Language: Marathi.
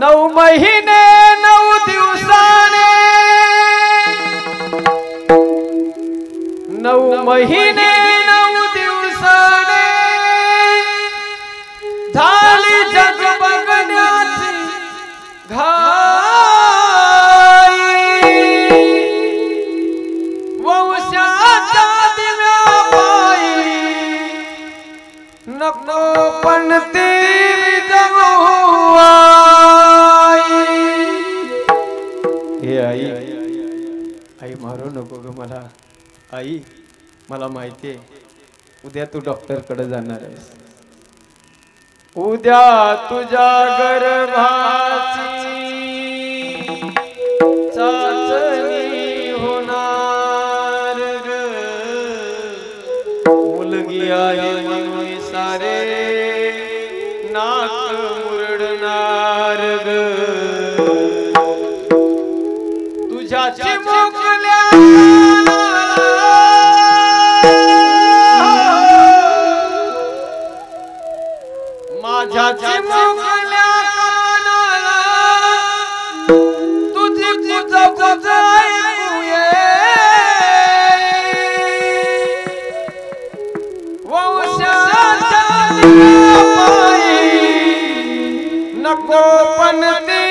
9 महिने 9 दिवसाने 9 महिने 9 दिवसाने झाली जग बघण्याची घाई वंशाचा दिव्या पायी नको पण ती हे आई आई मारू नको ग मला आई मला माहिती आहे उद्या तू डॉक्टर कडे जाणार आहेस उद्या तुझ्या गर्भाची चाचणी होणार ग मुलगी आहे म्हणून सारे नाक मुरडणार ग तुझ्या चिमुकल्या माझ्या चिमुकल्या कानाला तुझी कुजकुज ऐकू येईल वंशाच्या दिव्या पायी नको पण ती